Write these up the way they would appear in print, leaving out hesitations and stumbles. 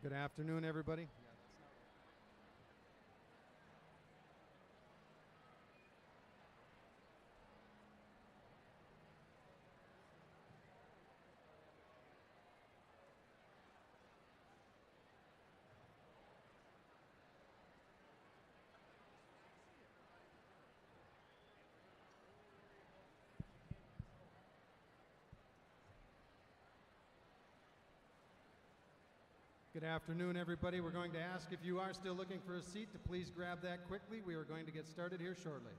Good afternoon, everybody. Good afternoon, everybody. We're going to ask if you are still looking for a seat to please grab that quickly. We are going to get started here shortly.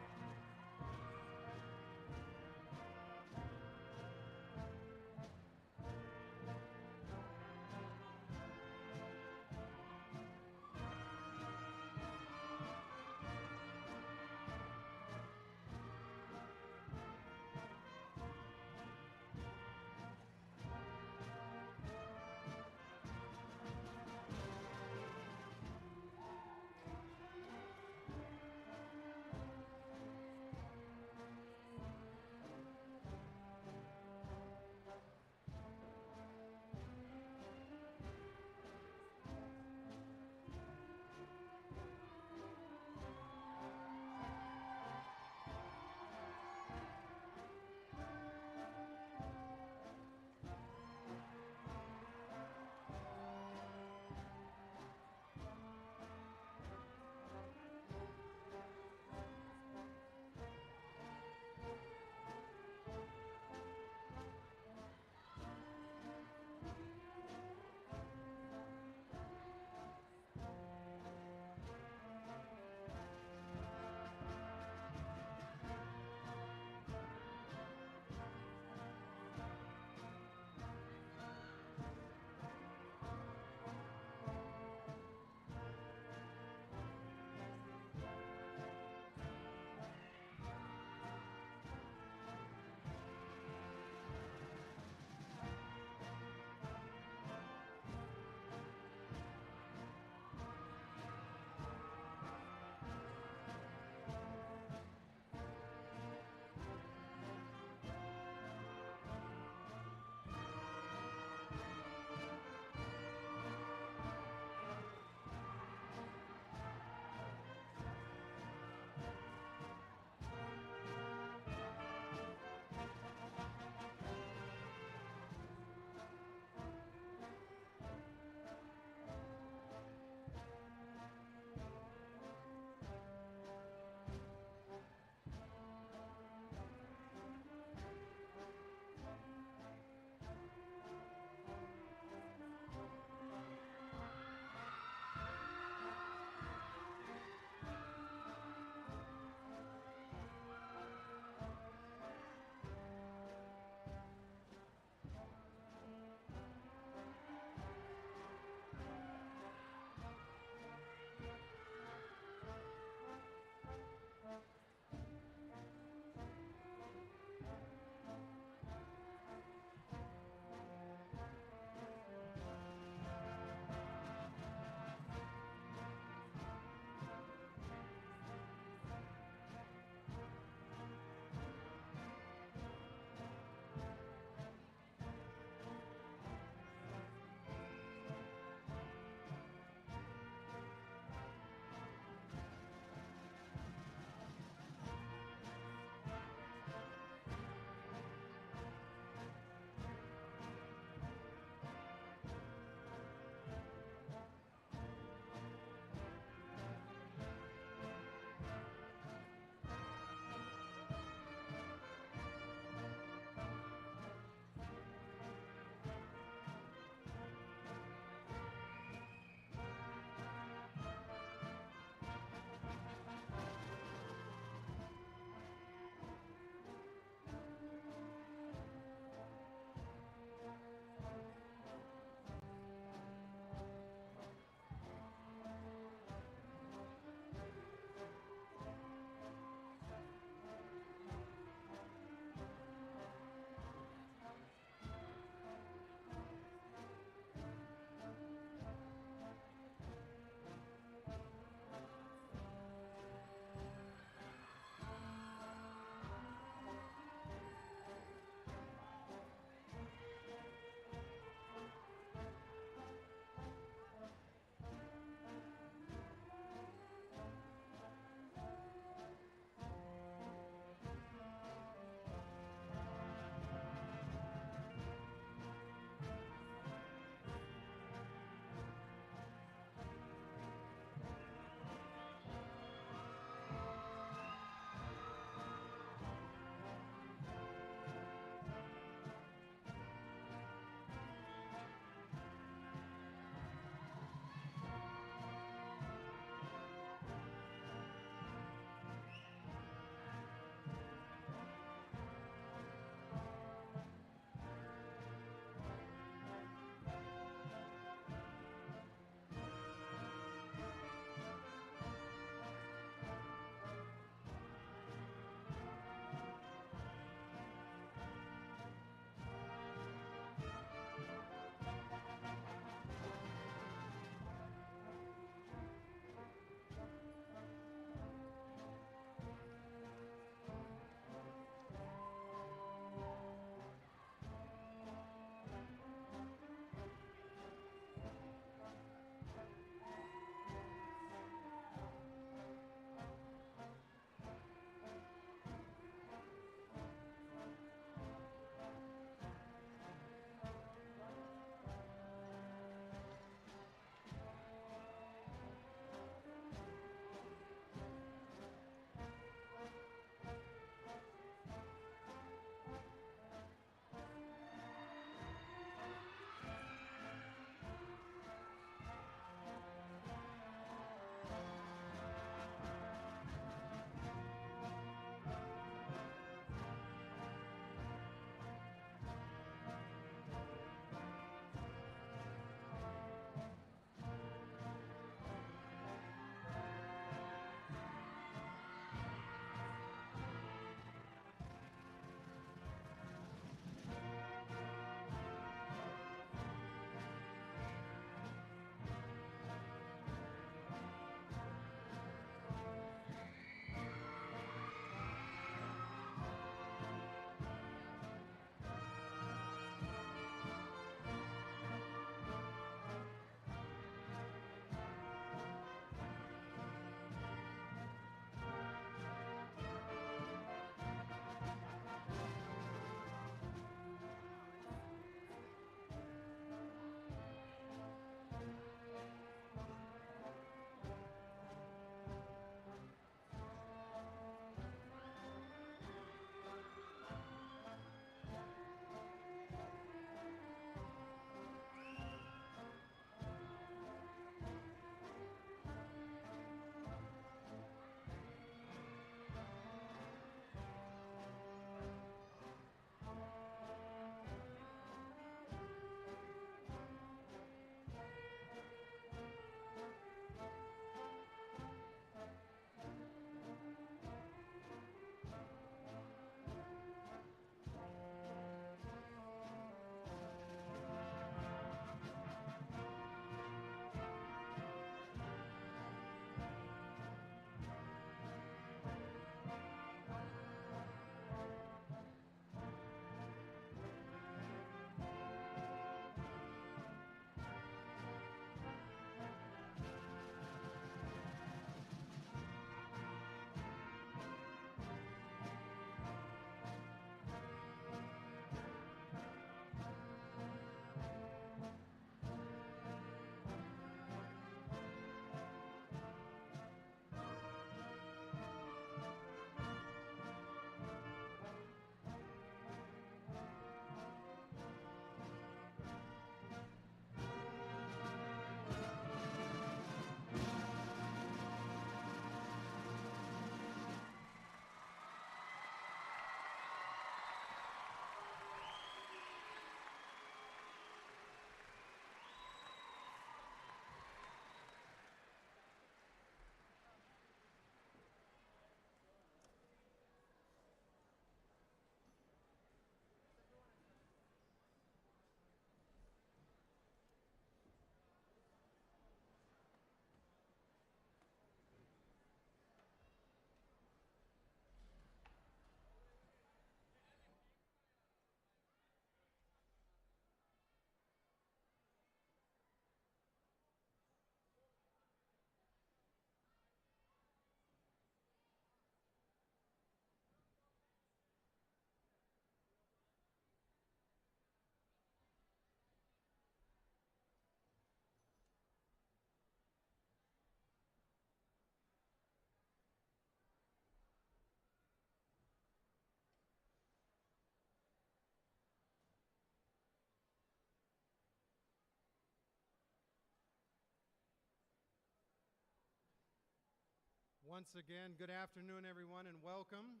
Once again, good afternoon, everyone, and welcome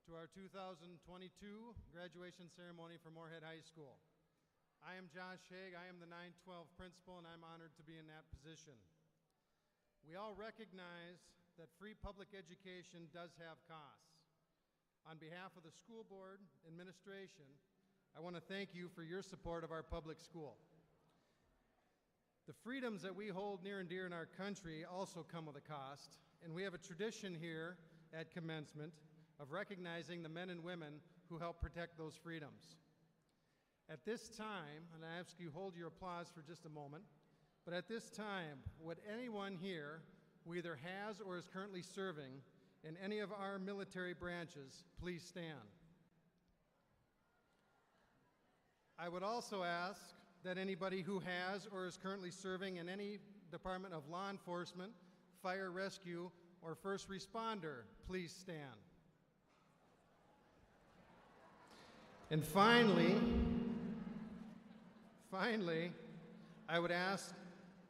to our 2022 graduation ceremony for Moorhead High School. I am Josh Haig. I am the 912 principal, and I'm honored to be in that position. We all recognize that free public education does have costs. On behalf of the school board administration, I want to thank you for your support of our public school. The freedoms that we hold near and dear in our country also come with a cost, and we have a tradition here at commencement of recognizing the men and women who help protect those freedoms. At this time, and I ask you hold your applause for just a moment, but at this time, would anyone here who either has or is currently serving in any of our military branches please stand? I would also ask that anybody who has or is currently serving in any department of law enforcement, fire rescue, or first responder, please stand. And finally, I would ask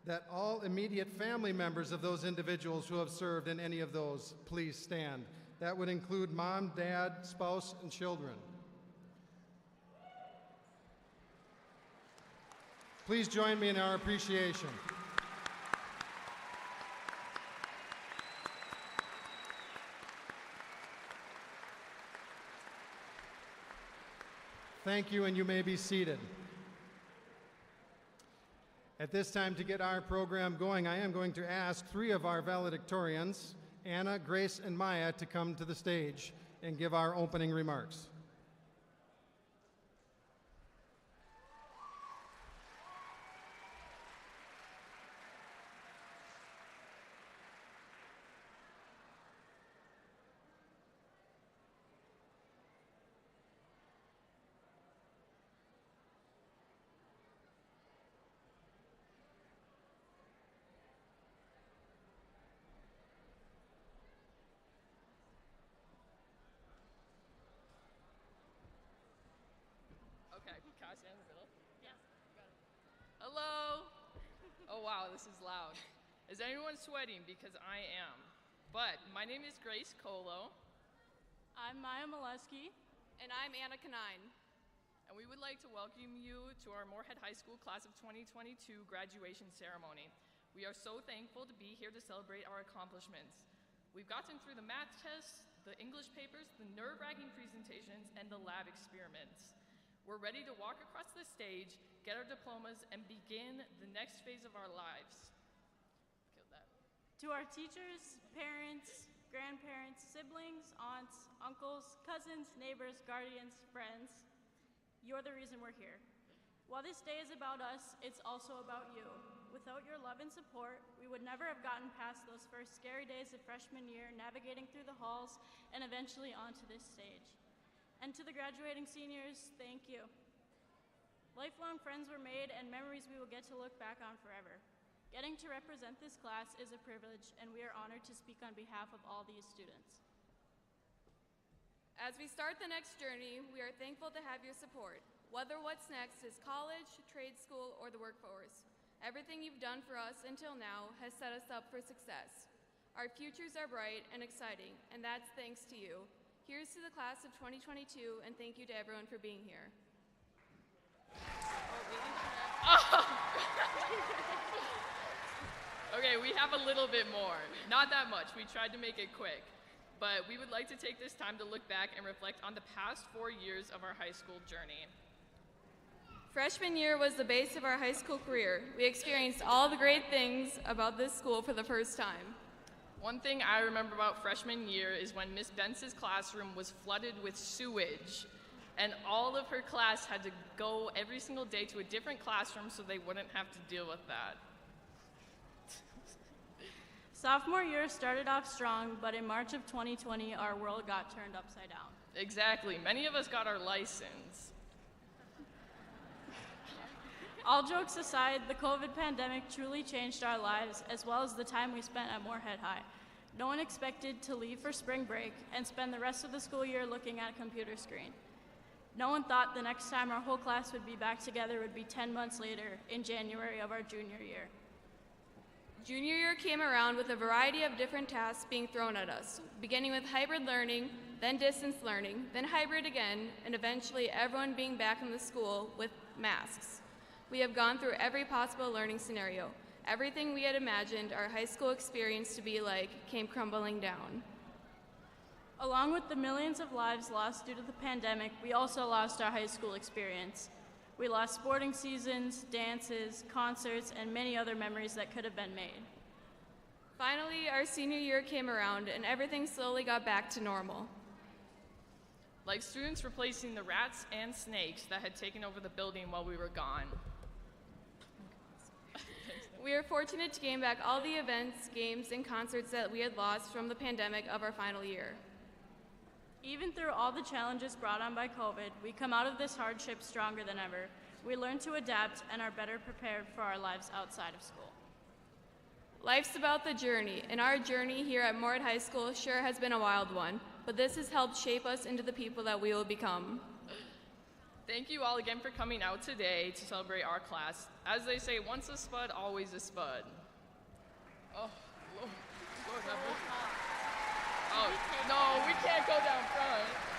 that all immediate family members of those individuals who have served in any of those, please stand. That would include mom, dad, spouse, and children. Please join me in our appreciation. Thank you, and you may be seated. At this time, to get our program going, I am going to ask three of our valedictorians, Anna, Grace, and Maya, to come to the stage and give our opening remarks. Okay, can I stand in the middle? Yes. Got it. Hello. Oh wow, this is loud. Is anyone sweating? Because I am. But my name is Grace Colo. I'm Maya Molesky. And I'm Anna Kanine. And we would like to welcome you to our Moorhead High School Class of 2022 graduation ceremony. We are so thankful to be here to celebrate our accomplishments. We've gotten through the math tests, the English papers, the nerve-wracking presentations, and the lab experiments. We're ready to walk across the stage, get our diplomas, and begin the next phase of our lives. Kill that. To our teachers, parents, grandparents, siblings, aunts, uncles, cousins, neighbors, guardians, friends, you're the reason we're here. While this day is about us, it's also about you. Without your love and support, we would never have gotten past those first scary days of freshman year, navigating through the halls, and eventually onto this stage. And to the graduating seniors, thank you. Lifelong friends were made and memories we will get to look back on forever. Getting to represent this class is a privilege, and we are honored to speak on behalf of all these students. As we start the next journey, we are thankful to have your support. Whether what's next is college, trade school, or the workforce, everything you've done for us until now has set us up for success. Our futures are bright and exciting, and that's thanks to you. Here's to the class of 2022, and thank you to everyone for being here. Okay, we have a little bit more. Not that much. We tried to make it quick. But we would like to take this time to look back and reflect on the past 4 years of our high school journey. Freshman year was the base of our high school career. We experienced all the great things about this school for the first time. One thing I remember about freshman year is when Miss Bentz's classroom was flooded with sewage, and all of her class had to go every single day to a different classroom so they wouldn't have to deal with that. Sophomore year started off strong, but in March of 2020, our world got turned upside down. Exactly. Many of us got our license. All jokes aside, the COVID pandemic truly changed our lives, as well as the time we spent at Moorhead High. No one expected to leave for spring break and spend the rest of the school year looking at a computer screen. No one thought the next time our whole class would be back together would be 10 months later, in January of our junior year. Junior year came around with a variety of different tasks being thrown at us, beginning with hybrid learning, then distance learning, then hybrid again, and eventually everyone being back in the school with masks. We have gone through every possible learning scenario. Everything we had imagined our high school experience to be like came crumbling down. Along with the millions of lives lost due to the pandemic, we also lost our high school experience. We lost sporting seasons, dances, concerts, and many other memories that could have been made. Finally, our senior year came around and everything slowly got back to normal. Like students replacing the rats and snakes that had taken over the building while we were gone. We are fortunate to gain back all the events, games, and concerts that we had lost from the pandemic of our final year. Even through all the challenges brought on by COVID, we come out of this hardship stronger than ever. We learn to adapt and are better prepared for our lives outside of school. Life's about the journey, and our journey here at Moorhead High School sure has been a wild one, but this has helped shape us into the people that we will become. Thank you all again for coming out today to celebrate our class. As they say, once a spud, always a spud. Oh, Lord have mercy. Oh, no, we can't go down front.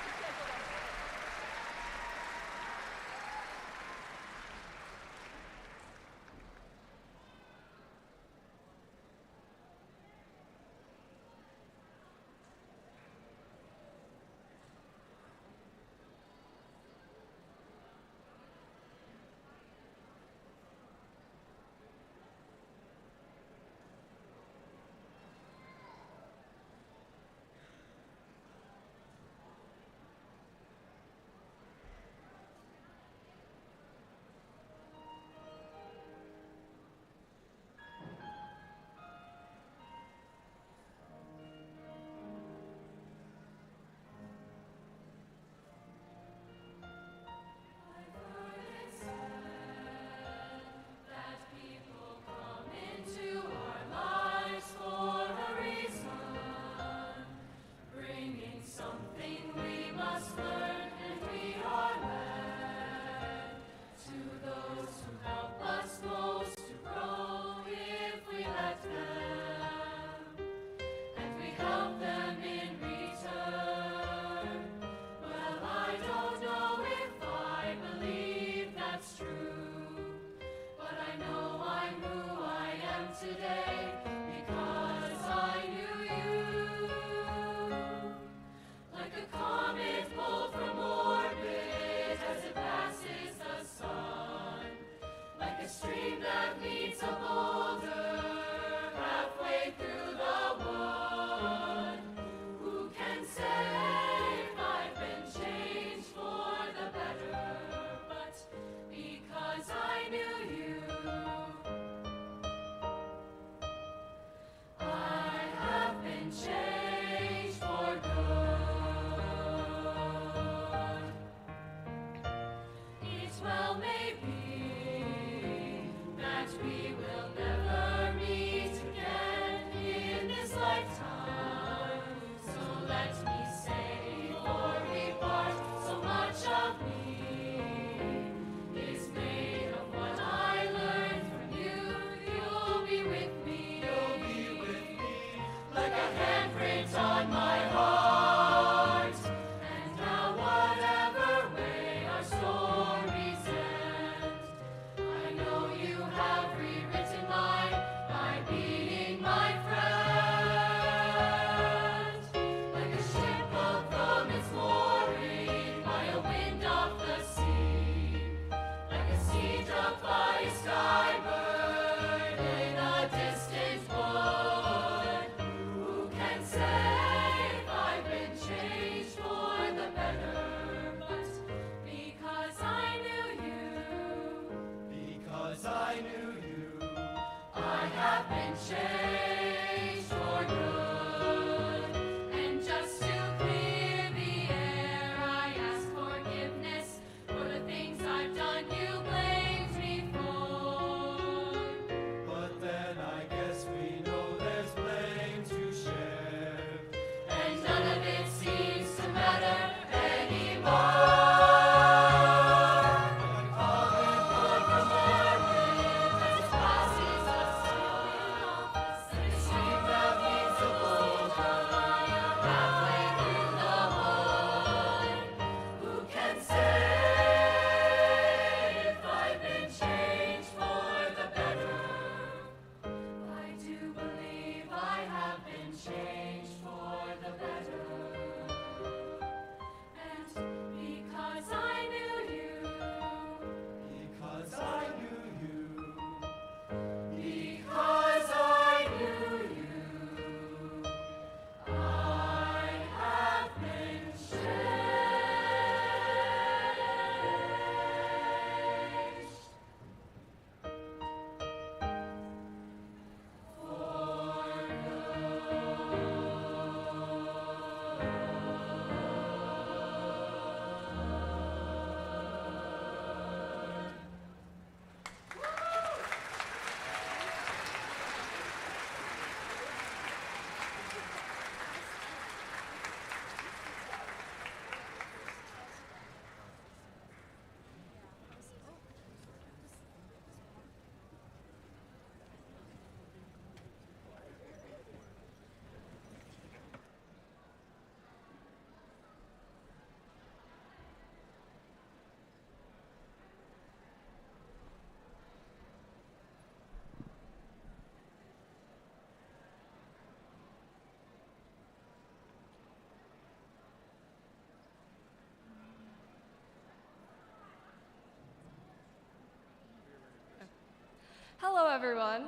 everyone.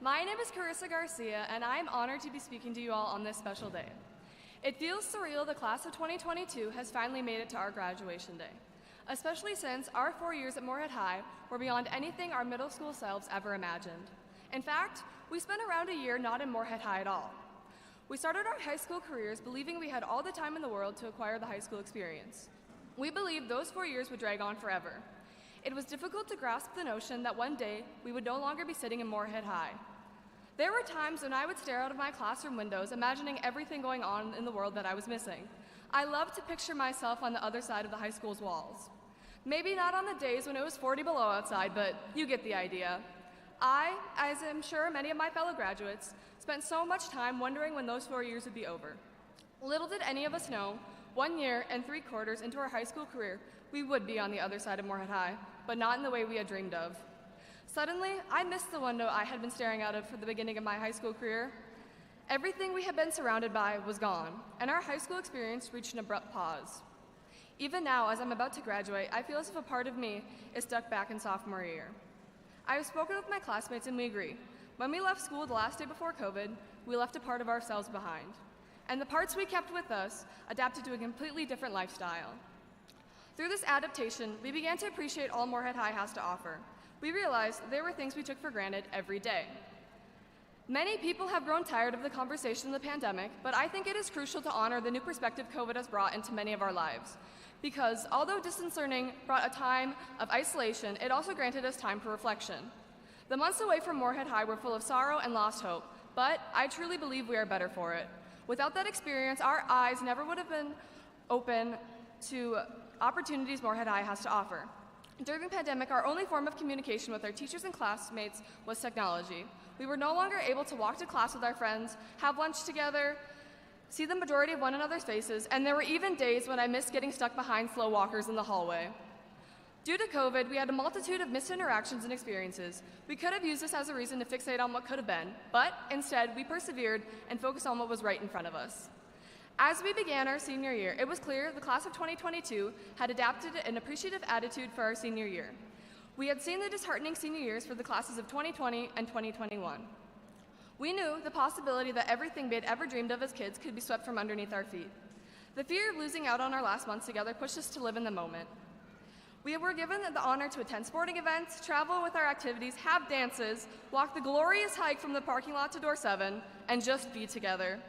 My name is Carissa Garcia, and I am honored to be speaking to you all on this special day. It feels surreal the class of 2022 has finally made it to our graduation day, especially since our 4 years at Moorhead High were beyond anything our middle school selves ever imagined. In fact, we spent around a year not in Moorhead High at all. We started our high school careers believing we had all the time in the world to acquire the high school experience. We believed those 4 years would drag on forever. It was difficult to grasp the notion that one day we would no longer be sitting in Moorhead High. There were times when I would stare out of my classroom windows, imagining everything going on in the world that I was missing. I loved to picture myself on the other side of the high school's walls. Maybe not on the days when it was 40 below outside, but you get the idea. I, as I'm sure many of my fellow graduates, spent so much time wondering when those 4 years would be over. Little did any of us know, 1 year and 3/4 into our high school career, we would be on the other side of Moorhead High, but not in the way we had dreamed of. Suddenly, I missed the window I had been staring out of for the beginning of my high school career. Everything we had been surrounded by was gone, and our high school experience reached an abrupt pause. Even now, as I'm about to graduate, I feel as if a part of me is stuck back in sophomore year. I have spoken with my classmates and we agree. When we left school the last day before COVID, we left a part of ourselves behind. And the parts we kept with us adapted to a completely different lifestyle. Through this adaptation, we began to appreciate all Moorhead High has to offer. We realized there were things we took for granted every day. Many people have grown tired of the conversation of the pandemic, but I think it is crucial to honor the new perspective COVID has brought into many of our lives. Because although distance learning brought a time of isolation, it also granted us time for reflection. The months away from Moorhead High were full of sorrow and lost hope, but I truly believe we are better for it. Without that experience, our eyes never would have been open to opportunities Moorhead High has to offer. During the pandemic, our only form of communication with our teachers and classmates was technology. We were no longer able to walk to class with our friends, have lunch together, see the majority of one another's faces, and there were even days when I missed getting stuck behind slow walkers in the hallway. Due to COVID, we had a multitude of missed interactions and experiences. We could have used this as a reason to fixate on what could have been, but instead, we persevered and focused on what was right in front of us. As we began our senior year, it was clear the class of 2022 had adapted an appreciative attitude for our senior year. We had seen the disheartening senior years for the classes of 2020 and 2021. We knew the possibility that everything we had ever dreamed of as kids could be swept from underneath our feet. The fear of losing out on our last months together pushed us to live in the moment. We were given the honor to attend sporting events, travel with our activities, have dances, walk the glorious hike from the parking lot to door 7, and just be together.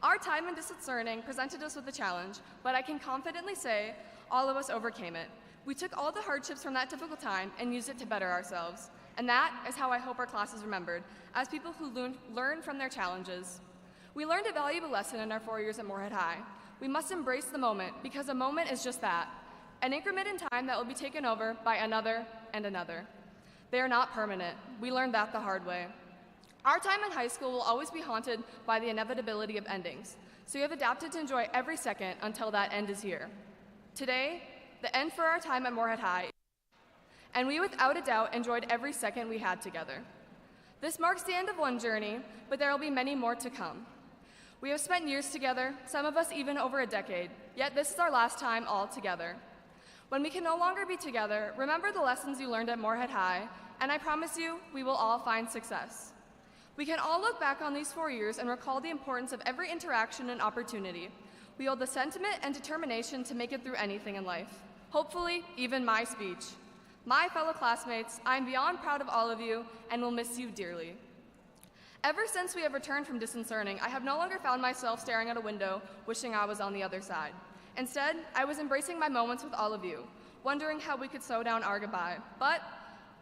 Our time in distance learning presented us with a challenge, but I can confidently say all of us overcame it. We took all the hardships from that difficult time and used it to better ourselves. And that is how I hope our class is remembered, as people who learn from their challenges. We learned a valuable lesson in our 4 years at Moorhead High. We must embrace the moment, because a moment is just that, an increment in time that will be taken over by another and another. They are not permanent. We learned that the hard way. Our time in high school will always be haunted by the inevitability of endings, so we have adapted to enjoy every second until that end is here. Today, the end for our time at Moorhead High, and we without a doubt enjoyed every second we had together. This marks the end of one journey, but there will be many more to come. We have spent years together, some of us even over a decade, yet this is our last time all together. When we can no longer be together, remember the lessons you learned at Moorhead High, and I promise you, we will all find success. We can all look back on these 4 years and recall the importance of every interaction and opportunity. We hold the sentiment and determination to make it through anything in life. Hopefully, even my speech. My fellow classmates, I am beyond proud of all of you and will miss you dearly. Ever since we have returned from distance learning, I have no longer found myself staring out a window, wishing I was on the other side. Instead, I was embracing my moments with all of you, wondering how we could slow down our goodbye. But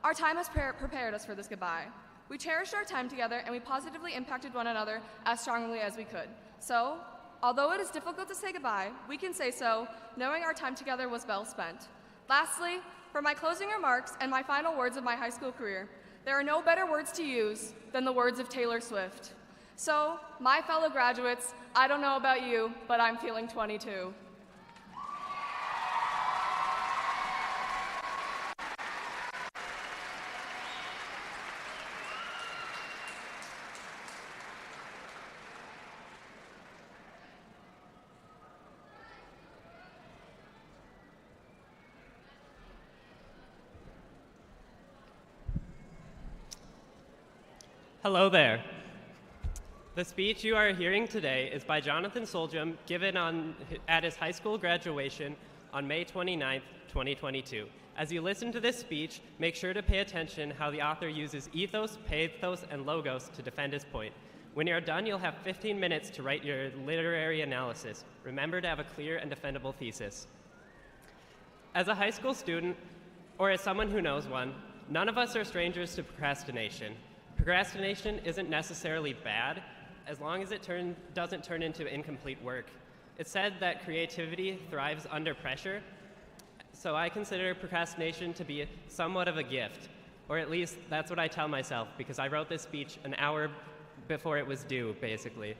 our time has prepared us for this goodbye. We cherished our time together and we positively impacted one another as strongly as we could. So, although it is difficult to say goodbye, we can say so, knowing our time together was well spent. Lastly, for my closing remarks and my final words of my high school career, there are no better words to use than the words of Taylor Swift. So, my fellow graduates, I don't know about you, but I'm feeling 22. Hello there. The speech you are hearing today is by Jonathan Soljum, given at his high school graduation on May 29th, 2022. As you listen to this speech, make sure to pay attention how the author uses ethos, pathos, and logos to defend his point. When you're done, you'll have 15 minutes to write your literary analysis. Remember to have a clear and defendable thesis. As a high school student, or as someone who knows one, none of us are strangers to procrastination. Procrastination isn't necessarily bad, as long as it doesn't turn into incomplete work. It's said that creativity thrives under pressure, so I consider procrastination to be somewhat of a gift, or at least that's what I tell myself, because I wrote this speech an hour before it was due, basically.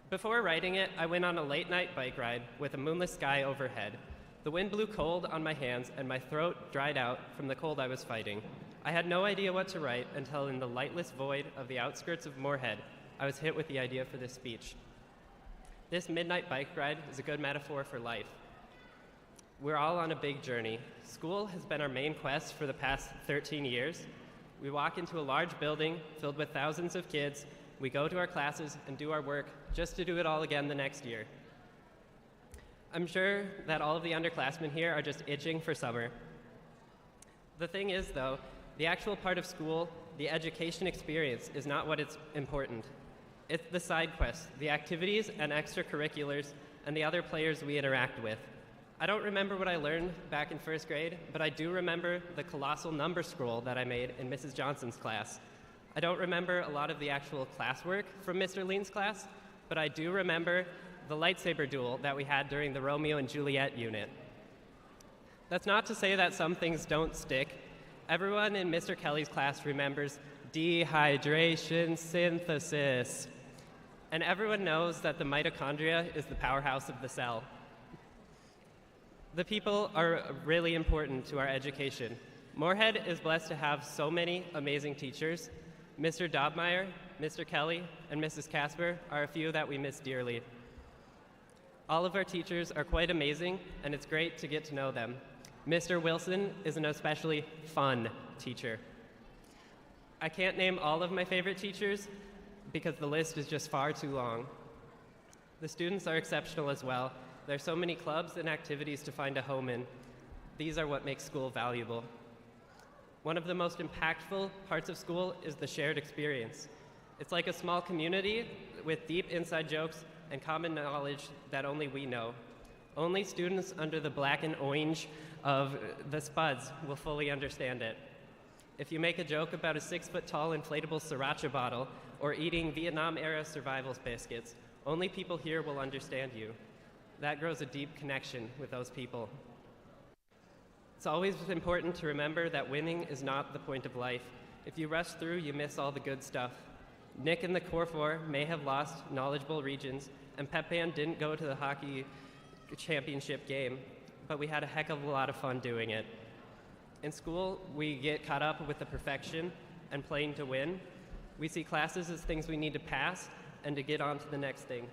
Before writing it, I went on a late-night bike ride with a moonless sky overhead. The wind blew cold on my hands, and my throat dried out from the cold I was fighting. I had no idea what to write until in the lightless void of the outskirts of Moorhead, I was hit with the idea for this speech. This midnight bike ride is a good metaphor for life. We're all on a big journey. School has been our main quest for the past 13 years. We walk into a large building filled with thousands of kids. We go to our classes and do our work just to do it all again the next year. I'm sure that all of the underclassmen here are just itching for summer. The thing is, though, the actual part of school, the education experience, is not what is important. It's the side quests, the activities and extracurriculars, and the other players we interact with. I don't remember what I learned back in first grade, but I do remember the colossal number scroll that I made in Mrs. Johnson's class. I don't remember a lot of the actual classwork from Mr. Lean's class, but I do remember the lightsaber duel that we had during the Romeo and Juliet unit. That's not to say that some things don't stick. Everyone in Mr. Kelly's class remembers dehydration synthesis. And everyone knows that the mitochondria is the powerhouse of the cell. The people are really important to our education. Moorhead is blessed to have so many amazing teachers. Mr. Dobmeyer, Mr. Kelly, and Mrs. Casper are a few that we miss dearly. All of our teachers are quite amazing, and it's great to get to know them. Mr. Wilson is an especially fun teacher. I can't name all of my favorite teachers because the list is just far too long. The students are exceptional as well. There's so many clubs and activities to find a home in. These are what makes school valuable. One of the most impactful parts of school is the shared experience. It's like a small community with deep inside jokes and common knowledge that only we know. Only students under the black and orange of the Spuds will fully understand it. If you make a joke about a 6-foot-tall inflatable sriracha bottle or eating Vietnam-era survival biscuits, only people here will understand you. That grows a deep connection with those people. It's always important to remember that winning is not the point of life. If you rush through, you miss all the good stuff. Nick and the Core Four may have lost knowledgeable regions, and Pep Band didn't go to the hockey championship game, but we had a heck of a lot of fun doing it. In school, we get caught up with the perfection and playing to win. We see classes as things we need to pass and to get on to the next thing.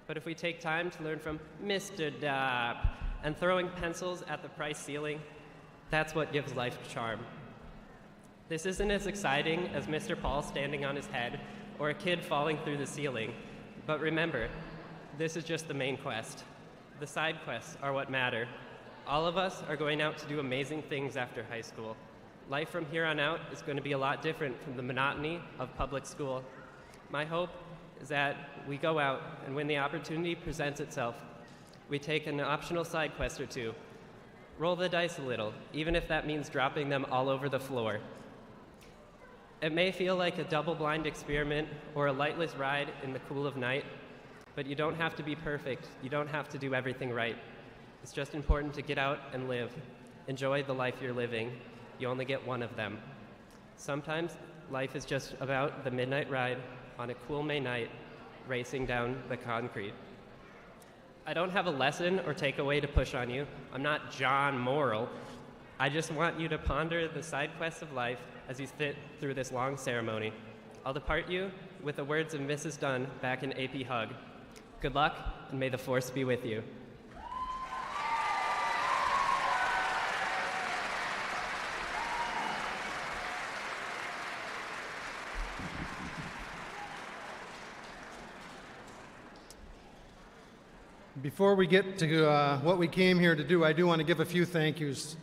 But if we take time to learn from Mr. Dopp and throwing pencils at the price ceiling, that's what gives life charm. This isn't as exciting as Mr. Paul standing on his head or a kid falling through the ceiling. But remember, this is just the main quest. The side quests are what matter. All of us are going out to do amazing things after high school. Life from here on out is going to be a lot different from the monotony of public school. My hope is that we go out, and when the opportunity presents itself, we take an optional side quest or two. Roll the dice a little, even if that means dropping them all over the floor. It may feel like a double-blind experiment or a lightless ride in the cool of night, but you don't have to be perfect. You don't have to do everything right. It's just important to get out and live. Enjoy the life you're living. You only get one of them. Sometimes life is just about the midnight ride on a cool May night, racing down the concrete. I don't have a lesson or takeaway to push on you. I'm not John Morrill. I just want you to ponder the side quests of life as you sit through this long ceremony. I'll depart you with the words of Mrs. Dunn back in AP Hug. Good luck, and may the force be with you. Before we get to what we came here to do, I do want to give a few thank yous.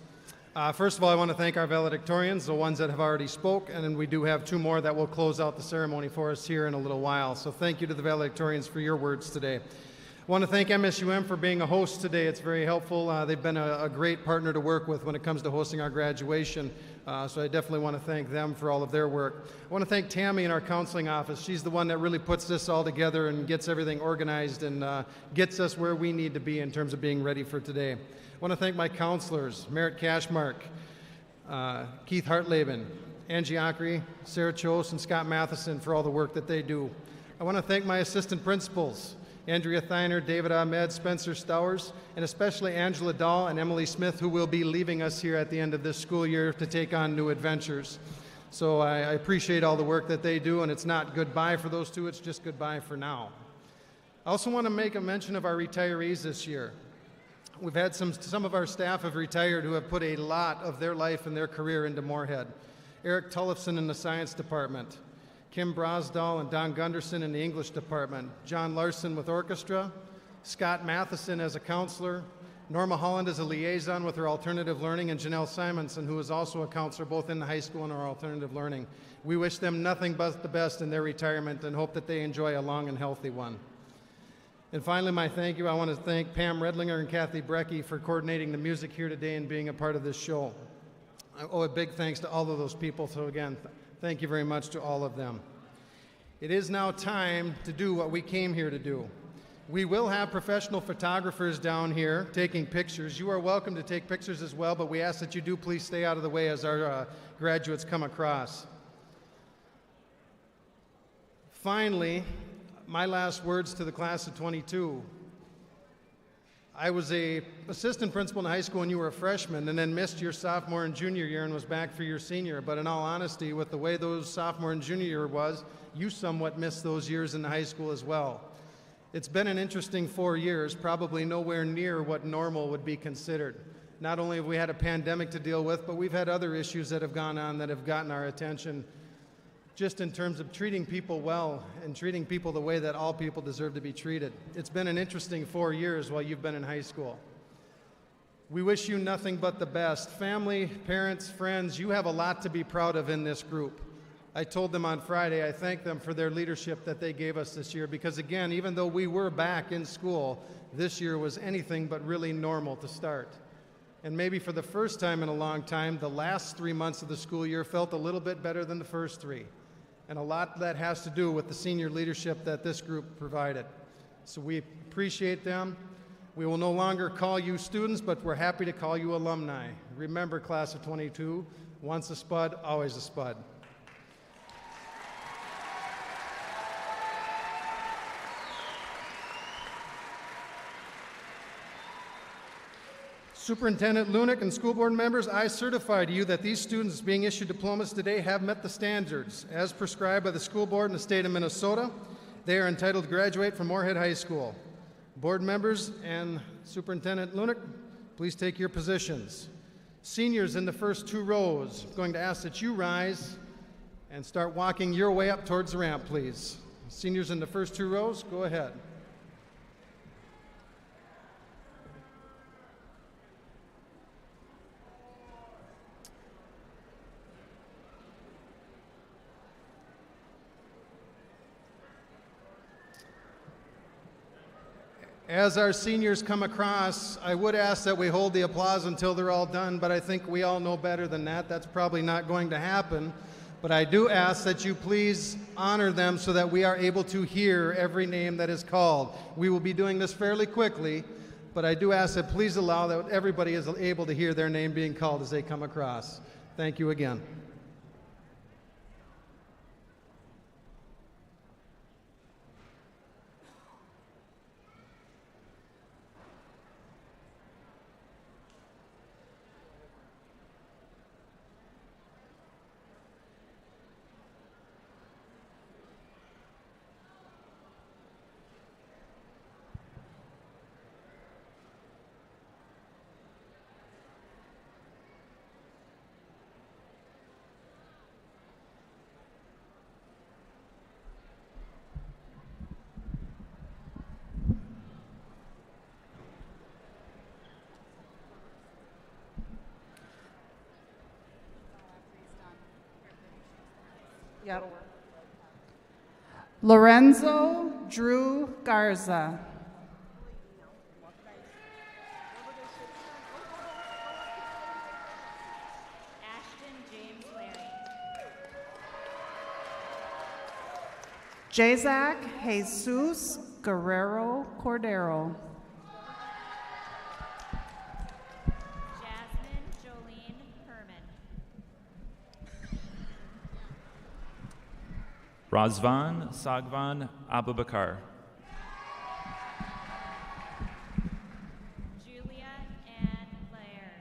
First of all, I want to thank our valedictorians, the ones that have already spoke, and then we do have 2 more that will close out the ceremony for us here in a little while. So thank you to the valedictorians for your words today. I want to thank MSUM for being a host today. It's very helpful. They've been a great partner to work with when it comes to hosting our graduation. So I definitely want to thank them for all of their work. I want to thank Tammy in our counseling office. She's the one that really puts this all together and gets everything organized and gets us where we need to be in terms of being ready for today. I want to thank my counselors, Merritt Cashmark, Keith Hartleben, Angie Ockery, Sarah Chose, and Scott Matheson for all the work that they do. I want to thank my assistant principals, Andrea Thiner, David Ahmed, Spencer Stowers, and especially Angela Dahl and Emily Smith, who will be leaving us here at the end of this school year to take on new adventures. So I appreciate all the work that they do, and it's not goodbye for those two, it's just goodbye for now. I also want to make a mention of our retirees this year. We've had some of our staff have retired who have put a lot of their life and their career into Moorhead. Eric Tullifson in the science department, Kim Brosdahl and Don Gunderson in the English department, John Larson with orchestra, Scott Matheson as a counselor, Norma Holland as a liaison with her alternative learning, and Janelle Simonson, who is also a counselor both in the high school and our alternative learning. We wish them nothing but the best in their retirement and hope that they enjoy a long and healthy one. And finally, my thank you. I want to thank Pam Redlinger and Kathy Brecky for coordinating the music here today and being a part of this show. I owe a big thanks to all of those people, so again, thank you very much to all of them. It is now time to do what we came here to do. We will have professional photographers down here taking pictures. You are welcome to take pictures as well, but we ask that you do please stay out of the way as our graduates come across. Finally, my last words to the class of 22. I was an assistant principal in high school when you were a freshman and then missed your sophomore and junior year and was back for your senior. But in all honesty, with the way those sophomore and junior year was, you somewhat missed those years in the high school as well. It's been an interesting 4 years, probably nowhere near what normal would be considered. Not only have we had a pandemic to deal with, but we've had other issues that have gone on that have gotten our attention just in terms of treating people well and treating people the way that all people deserve to be treated. It's been an interesting 4 years while you've been in high school. We wish you nothing but the best. Family, parents, friends, you have a lot to be proud of in this group. I told them on Friday, I thank them for their leadership that they gave us this year because again, even though we were back in school, this year was anything but really normal to start. And maybe for the first time in a long time, the last 3 months of the school year felt a little bit better than the first 3. And a lot of that has to do with the senior leadership that this group provided. So we appreciate them. We will no longer call you students, but we're happy to call you alumni. Remember, class of 22, once a spud, always a spud. Superintendent Lunick and school board members, I certify to you that these students being issued diplomas today have met the standards as prescribed by the school board in the state of Minnesota. They are entitled to graduate from Moorhead High School. Board members and Superintendent Lunick, please take your positions. Seniors in the first 2 rows, I'm going to ask that you rise and start walking your way up towards the ramp, please. Seniors in the first 2 rows, go ahead. As our seniors come across, I would ask that we hold the applause until they're all done, but I think we all know better than that. That's probably not going to happen. But I do ask that you please honor them so that we are able to hear every name that is called. We will be doing this fairly quickly, but I do ask that please allow that everybody is able to hear their name being called as they come across. Thank you again. Yep. Lorenzo Drew Garza. Ashton James Larry. Jazak Jesus Guerrero Cordero. Jasmine Jolene Herman. Razvan Sagvan Abubakar. Julia Ann Lair.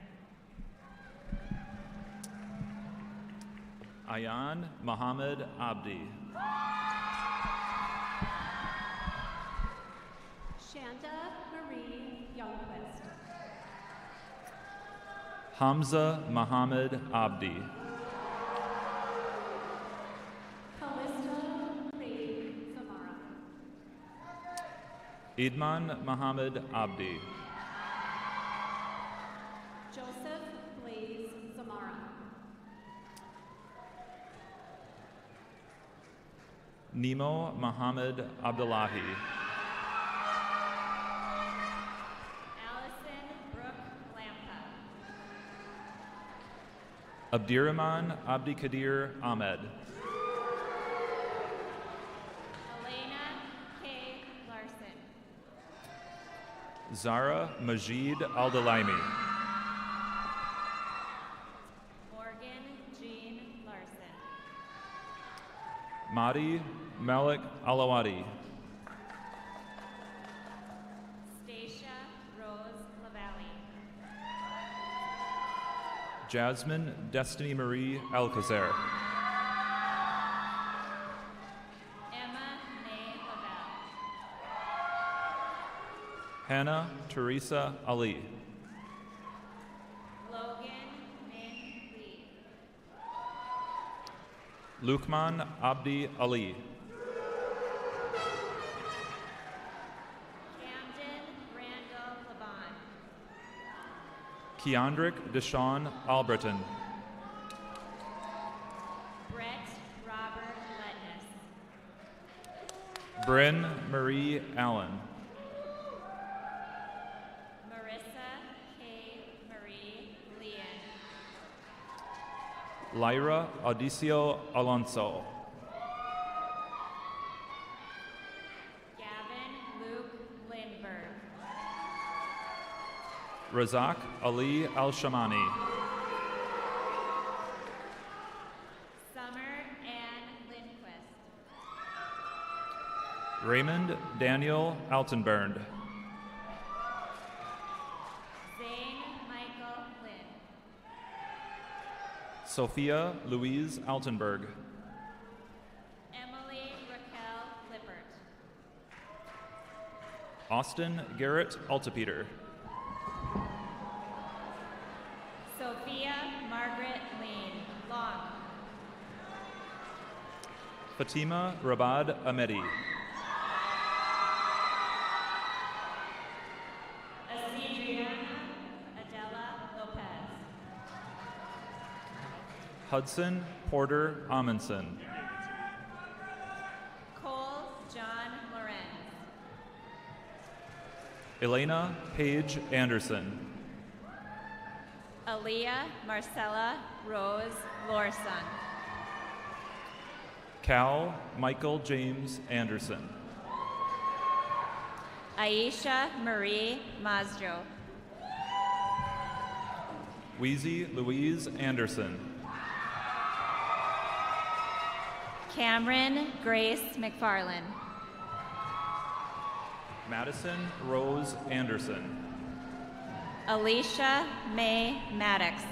Ayan Mohammed Abdi. Shanda Marie Youngquist. Hamza Mohammed Abdi. Kalista Reed Zamara. Idman Mohammed Abdi. Joseph Blaze Zamara. Nemo Mohammed Abdullahi. Allison Brooke Lampa. Abdirahman Abdi Kadir Ahmed. Elena K. Larson. Zara Majid Aldalaimi. Morgan Jean Larson. Madi Malik Alawadi. Stacia Rose LaValle. Jasmine Destiny Marie Alcacer. Emma May Lavelle. Hannah Teresa Ali. Logan Min Lee. Lukman Abdi Ali. Camden Randall Laban. Keandrick Deshawn Albritton. Brett Robert Letness. Bryn Marie Allen. Marissa K. Marie Leon. Lyra Audicio Alonso. Gavin Luke Lindbergh. Razak Ali Al-Shamani. Summer Ann Lindquist. Raymond Daniel Altenburn. Zane Michael Lynn. Sophia Louise Altenberg. Emily Raquel Lippert. Austin Garrett Altepeter. Sophia Margaret Lean. Long. Fatima Rabad Ahmedi. Adriana Adela Lopez. Hudson Porter Amundsen. Cole John Lorenz. Elena Paige Anderson. Aaliyah Marcella Rose Lorson. Cal Michael James Anderson. Aisha Marie Mazjo. Wheezy Louise Anderson. Cameron Grace McFarland. Madison Rose Anderson. Alicia May Maddox.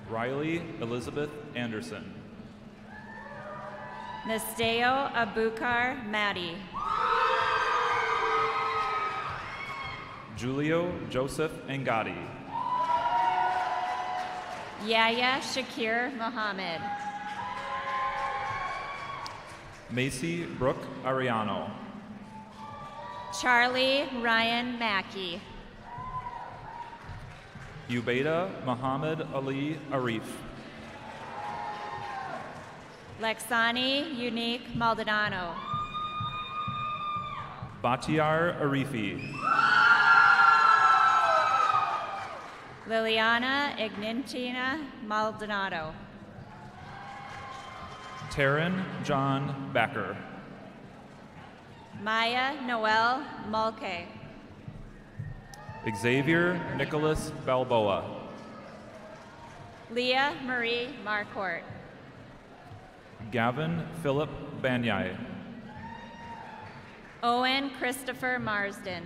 Riley Elizabeth Anderson. Nasteo Abukar Maddie. Julio Joseph Engadi. Yaya Shakir Mohammed. Macy Brooke Ariano. Charlie Ryan Mackey. Ubaida Muhammad Ali Arif. Lexani Unique Maldonado. Batiar Arifi. Liliana Ignatina Maldonado. Taryn John Becker. Maya Noel Mulcahy. Xavier Nicholas Balboa. Leah Marie Marcourt. Gavin Philip Banyai. Owen Christopher Marsden.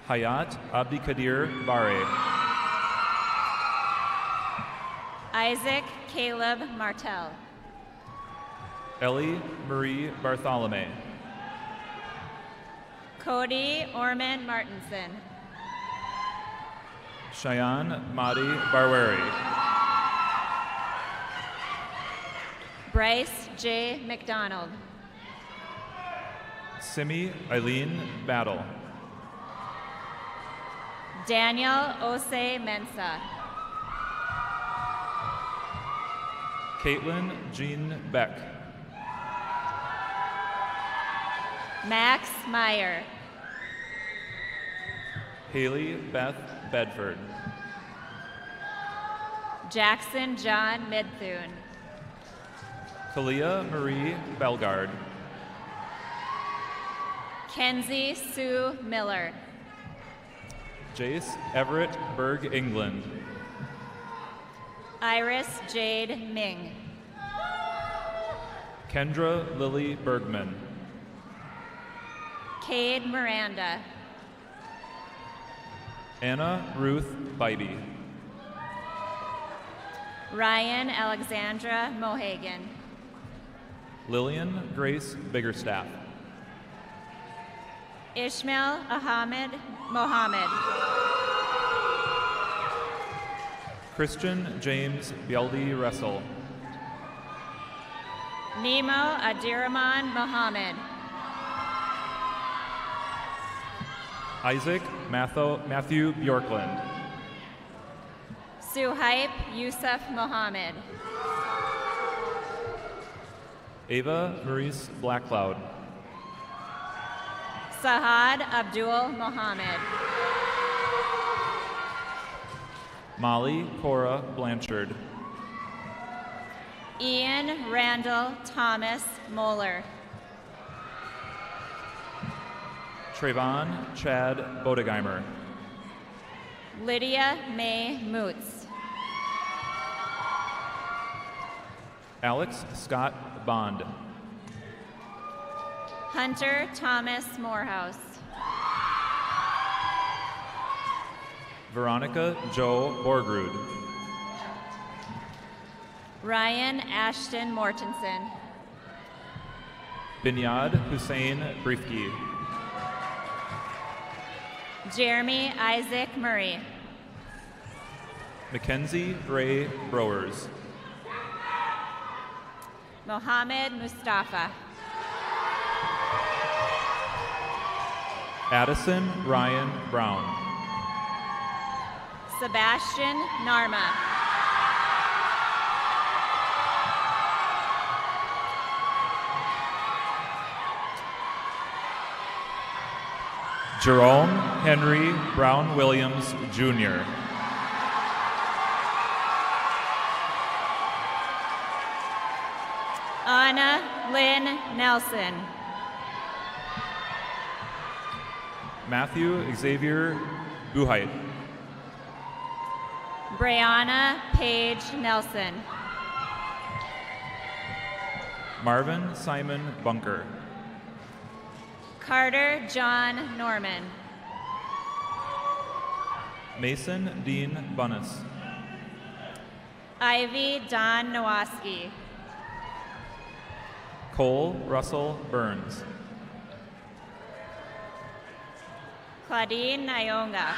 Hayat Abdikadir Bare. Isaac Caleb Martell. Ellie Marie Bartholomew. Cody Orman Martinson. Cheyenne Madi Barweri. Bryce J. McDonald. Simi Eileen Battle. Daniel Ose Mensa. Caitlin Jean Beck. Max Meyer. Haley Beth Bedford. Jackson John Midthune. Kalia Marie Belgard. Kenzie Sue Miller. Jace Everett Berg England. Iris Jade Ming. Kendra Lily Bergman. Cade Miranda. Anna Ruth Bybee. Ryan Alexandra Mohagan. Lillian Grace Biggerstaff. Ishmael Ahmed Mohammed. Christian James Bialdi Russell. Nemo Adiraman Mohammed. Isaac Matthew Bjorkland. Suhaib Yusuf Mohammed. Ava Maurice Blackcloud. Sahad Abdul Mohammed. Molly Cora Blanchard. Ian Randall Thomas Moeller. Trayvon Chad Bodegeimer. Lydia May Moots. Alex Scott Bond. Hunter Thomas Morehouse. Veronica Jo Borgrud. Ryan Ashton Mortensen. Binyad Hussein Briefke. Jeremy Isaac Murray. Mackenzie Ray Browers. Mohammed Mustafa. Addison Ryan Brown. Sebastian Narma. Jerome Henry Brown Williams, Jr. Anna Lynn Nelson. Matthew Xavier Buhait. Brianna Paige Nelson. Marvin Simon Bunker. Carter John Norman. Mason Dean Bunnis. Ivy Don Nowaski. Cole Russell Burns. Claudine Nyonga.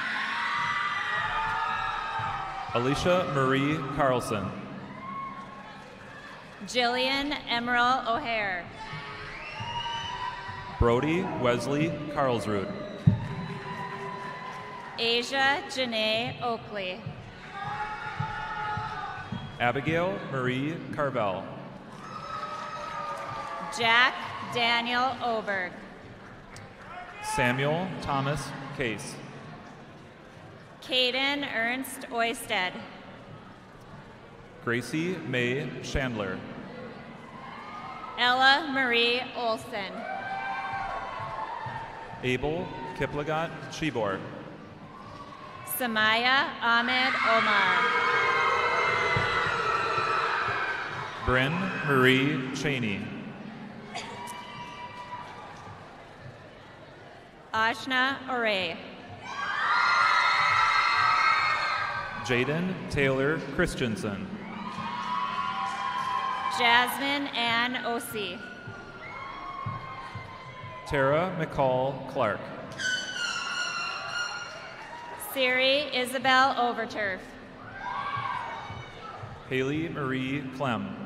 Alicia Marie Carlson. Jillian Emerald O'Hare. Brody Wesley Carlsrud. Asia Janae Oakley. Abigail Marie Carvel. Jack Daniel Oberg. Samuel Thomas Case. Caden Ernst Oisted. Gracie May Chandler. Ella Marie Olson. Abel Kiplagat Chibor. Samaya Ahmed Omar. Bryn Marie Cheney. Ashna Oray. Jaden Taylor Christensen. Jasmine Ann Osee. Tara McCall Clark. Siri Isabel Overturf. Haley Marie Clem.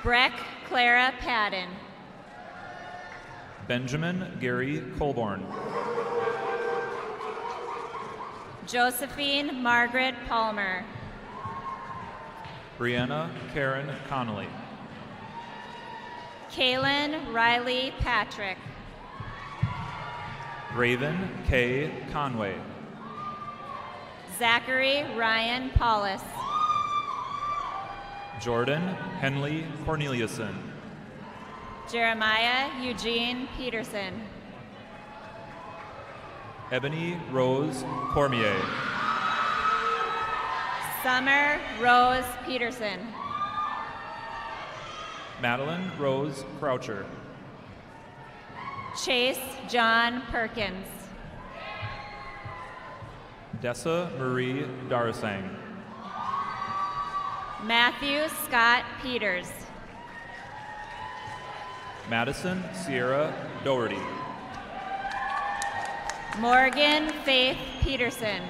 Breck Clara Padden. Benjamin Gary Colborn. Josephine Margaret Palmer. Brianna Karen Connolly. Kaylin Riley Patrick. Raven K. Conway. Zachary Ryan Paulus. Jordan Henley Corneliuson. Jeremiah Eugene Peterson. Ebony Rose Cormier. Summer Rose Peterson. Madeline Rose Croucher. Chase John Perkins. Dessa Marie Darsang. Matthew Scott Peters. Madison Sierra Doherty. Morgan Faith Peterson.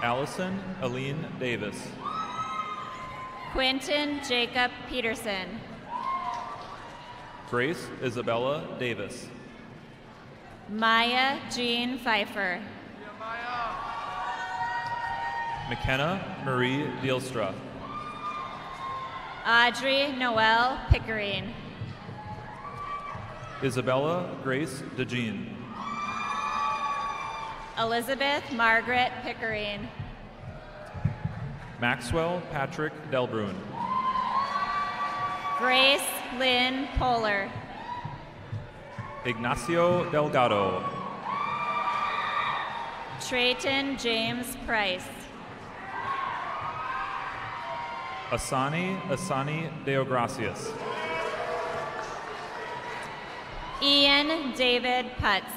Allison Aline Davis. Quentin Jacob Peterson. Grace Isabella Davis. Maya Jean Pfeiffer. McKenna Marie Dielstra. Audrey Noel Pickering. Isabella Grace DeJean. Elizabeth Margaret Pickering. Maxwell Patrick Delbrun. Grace Lynn Polar. Ignacio Delgado. Trayton James Price. Asani Deogracias. Ian David Putz.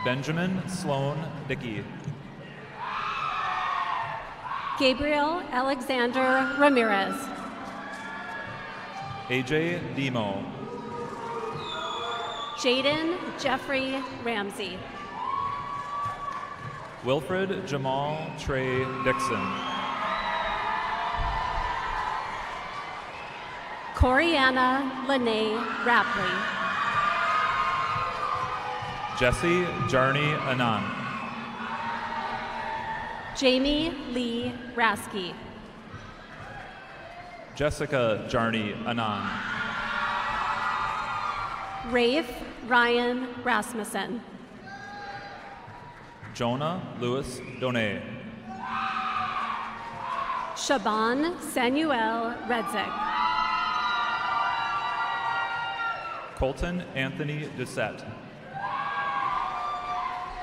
Benjamin Sloan Dickey. Gabriel Alexander Ramirez. AJ Demo. Jaden Jeffrey Ramsey. Wilfred Jamal Trey Dixon. Coriana Lene Rapley. Jesse Jarni Anand. Jamie Lee Rasky. Jessica Jarni Anand. Rafe Ryan Rasmussen. Jonah Lewis Donet. Shaban Samuel Redzik. Colton Anthony Doucette.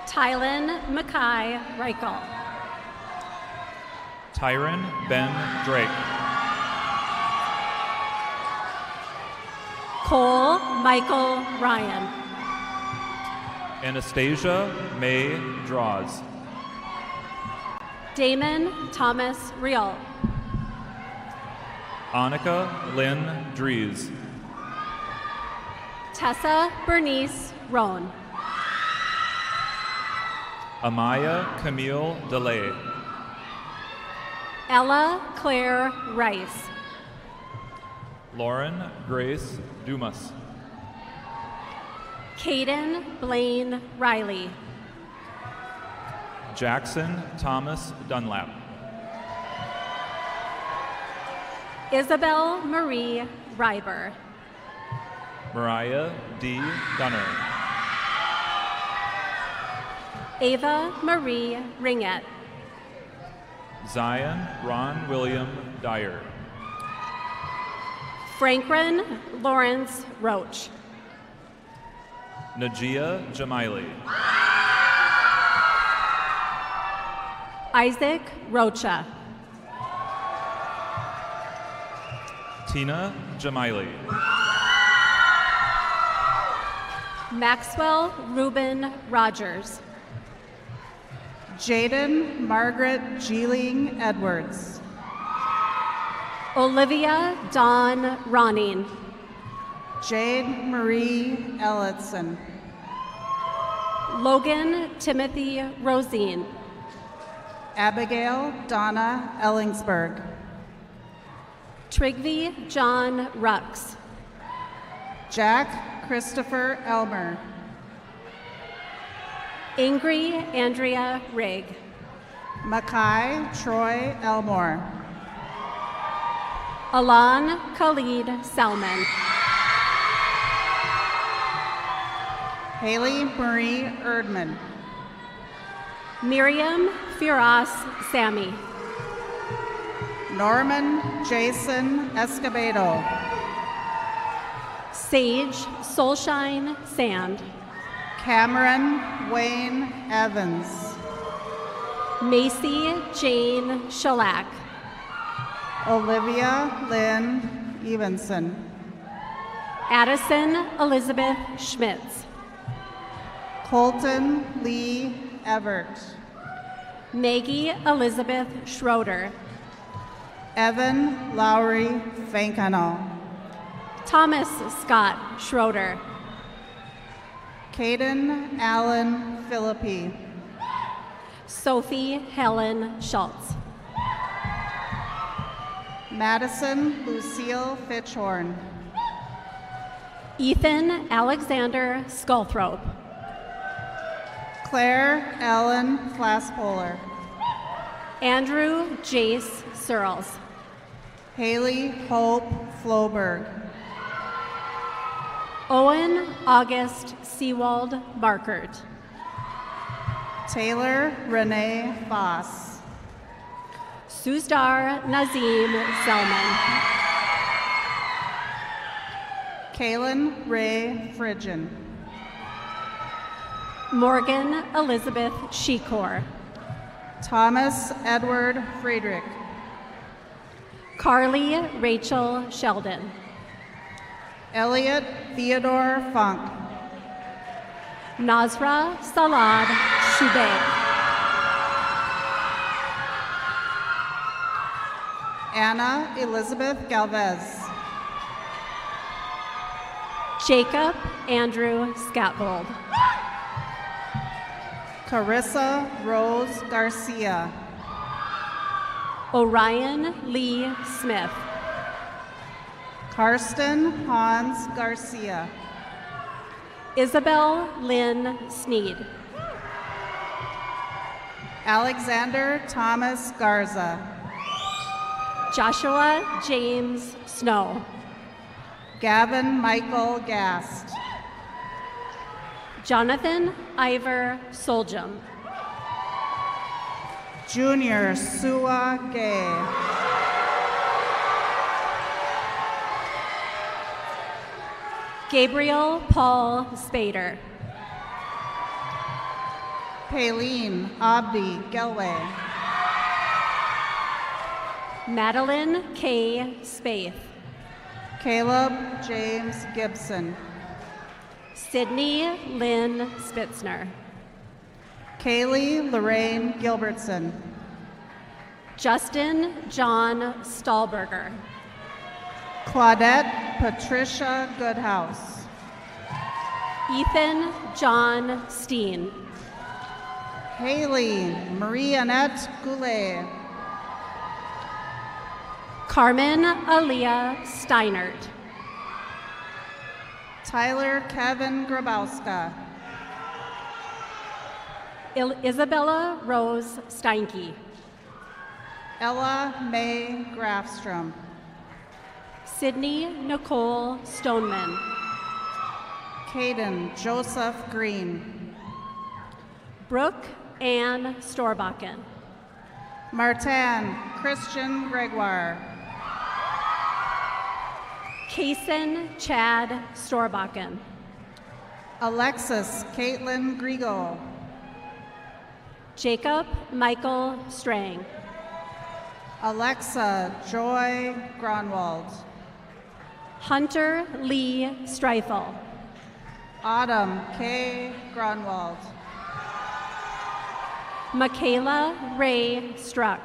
Tylen Mackay Reichel. Tyron Ben Drake. Cole Michael Ryan. Anastasia May Draws. Damon Thomas Rial. Annika Lynn Dries. Tessa Bernice Roan. Amaya Camille DeLay. Ella Claire Rice. Lauren Grace Dumas. Caden Blaine Riley. Jackson Thomas Dunlap. Isabel Marie Reiber. Mariah D. Gunner. Ava Marie Ringett. Zion Ron William Dyer. Franklin Lawrence Roach. Najia Jamaili. Isaac Rocha. Tina Jamaili. Maxwell Ruben Rogers. Jaden Margaret Geeling Edwards. Olivia Dawn Ronning. Jade Marie Ellison. Logan Timothy Rosine. Abigail Donna Ellingsberg. Trigby John Rux. Jack Christopher Elmer. Ingrid Andrea Rigg. Mackay Troy Elmore. Alan Khalid Salman. Haley Marie Erdman. Miriam Firas Sammy. Norman Jason Escobedo. Sage Soulshine Sand. Cameron Wayne Evans. Macy Jane Shellac. Olivia Lynn Evenson. Addison Elizabeth Schmitz. Colton Lee Everett. Maggie Elizabeth Schroeder. Evan Lowry Fankano. Thomas Scott Schroeder. Caden Allen Philippi. Sophie Helen Schultz. Madison Lucille Fitchhorn. Ethan Alexander Skullthrope. Claire Ellen Flaspoler. Andrew Jace Searles. Haley Hope Floberg. Owen August Seawald Barkert. Taylor Renee Foss. Suzdar Nazim Selman. Kaylin Ray Fridgen. Morgan Elizabeth Shekor. Thomas Edward Friedrich. Carly Rachel Sheldon. Elliot Theodore Funk. Nazra Salad Shubeg. Anna Elizabeth Galvez. Jacob Andrew Scatbold. Carissa Rose Garcia. Orion Lee Smith. Karsten Hans Garcia. Isabel Lynn Sneed. Alexander Thomas Garza. Joshua James Snow. Gavin Michael Gast. Jonathan Ivor Soljum. Junior Sua Gay. Gabriel Paul Spader. Paylene Abdi Gelway. Madeline K. Spaeth. Caleb James Gibson. Sydney Lynn Spitzner. Kaylee Lorraine Gilbertson. Justin John Stahlberger. Claudette Patricia Goodhouse. Ethan John Steen. Haley Marie Annette Goulet. Carmen Aaliyah Steinert. Tyler Kevin Grabowska. Isabella Rose Steinke. Ella Mae Grafstrom. Sydney Nicole Stoneman. Caden Joseph Green. Brooke Ann Storbakken. Martin Christian Gregoire. Kaysen Chad Storbakken. Alexis Caitlin Griego. Jacob Michael Strang. Alexa Joy Gronwald. Hunter Lee Streifel. Autumn K. Gronwald. Michaela Ray Struck.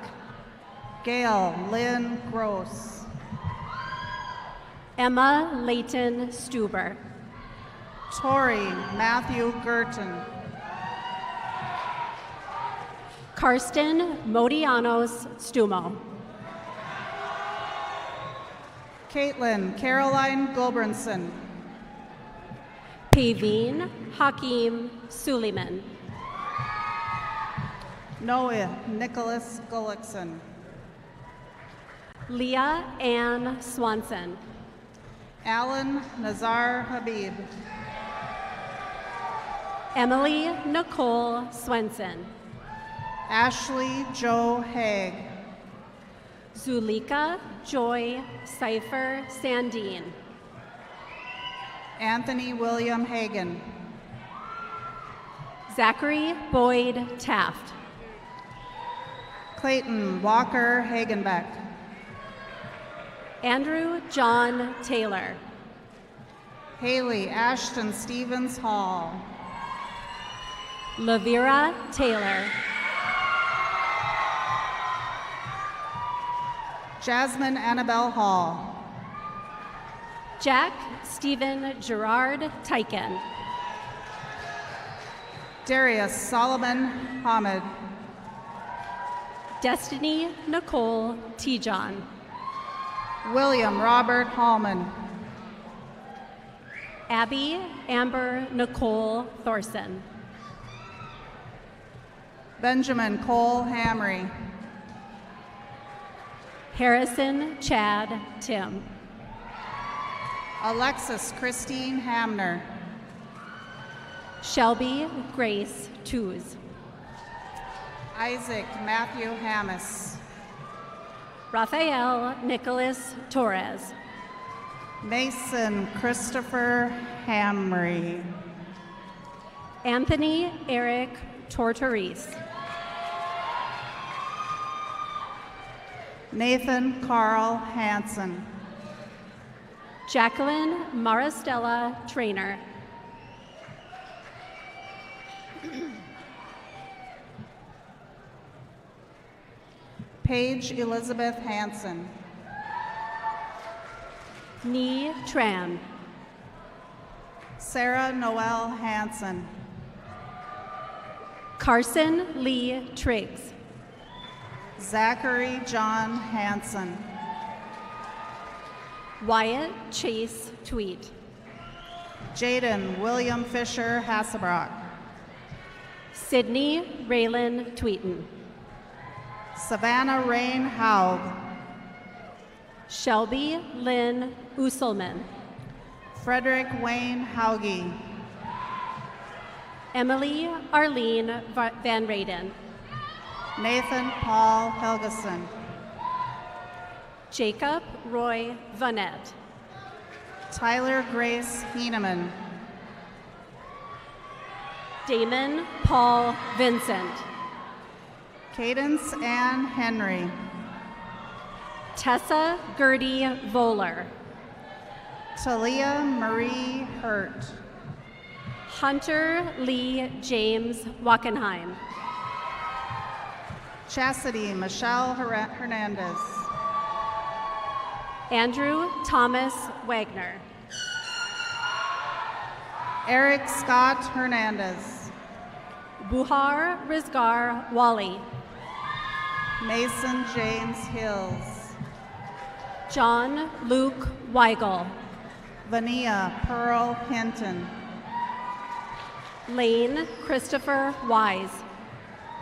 Gail Lynn Gross. Emma Layton Stuber. Tori Matthew Gurton. Karsten Modianos Stumo. Caitlin Caroline Gulbranson. Paveen Hakeem Suleiman. Noah Nicholas Gullickson. Leah Ann Swanson. Alan Nazar Habib. Emily Nicole Swenson. Ashley Joe Haig. Zulika Joy Cipher Sandine. Anthony William Hagan. Zachary Boyd Taft. Clayton Walker Hagenbeck. Andrew John Taylor. Haley Ashton Stevens Hall. Lavira Taylor. Jasmine Annabelle Hall. Jack Stephen Gerard Tyken. Darius Solomon Hamid. Destiny Nicole Tijon. William Robert Hallman. Abby Amber Nicole Thorson. Benjamin Cole Hamry. Harrison Chad Tim. Alexis Christine Hamner. Shelby Grace Tews. Isaac Matthew Hammis. Rafael Nicholas Torres. Mason Christopher Hamry. Anthony Eric Tortorise. Nathan Carl Hansen. Jacqueline Maristella Trainer. Paige Elizabeth Hansen. Ni Tran. Sarah Noel Hansen. Carson Lee Triggs. Zachary John Hansen. Wyatt Chase Tweet. Jaden William Fisher Hassebrock. Sydney Raylan Tweeten. Savannah Rain Haug. Shelby Lynn Uselman. Frederick Wayne Hauge. Emily Arlene Van Raden. Nathan Paul Helgeson. Jacob Roy Vanette. Tyler Grace Heeneman. Damon Paul Vincent. Cadence Ann Henry. Tessa Gertie Voller. Talia Marie Hurt. Hunter Lee James Wackenheim. Chastity Michelle Hernandez. Andrew Thomas Wagner. Eric Scott Hernandez. Buhar Rizgar Wally. Mason James Hills. John Luke Weigel. Vania Pearl Hinton. Lane Christopher Wise.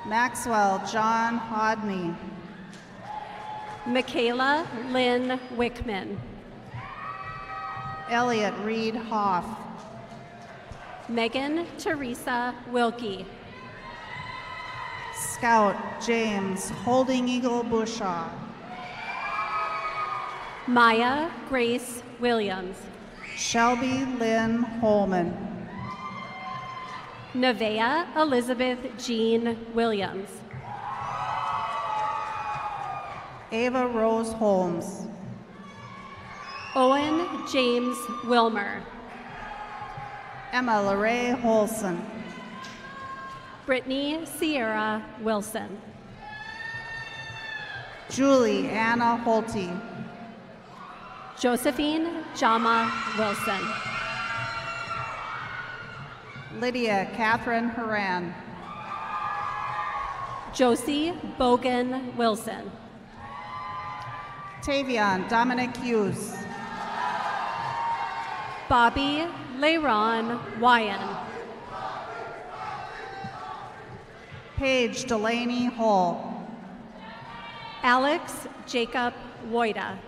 Maxwell John Hodney. Michaela Lynn Wickman. Elliot Reed Hoff. Megan Teresa Wilkie. Scout James Holding Eagle Bushaw. Maya Grace Williams. Shelby Lynn Holman. Nevaeh Elizabeth Jean Williams. Ava Rose Holmes. Owen James Wilmer. Emma Larae Holson. Brittany Sierra Wilson. Julie Anna Holte. Josephine Jama Wilson. Lydia Catherine Haran. Josie Bogan Wilson. Tavion Dominic Hughes. Bobby Leiron Wyan. Paige Delaney Hull. Alex Jacob Woida.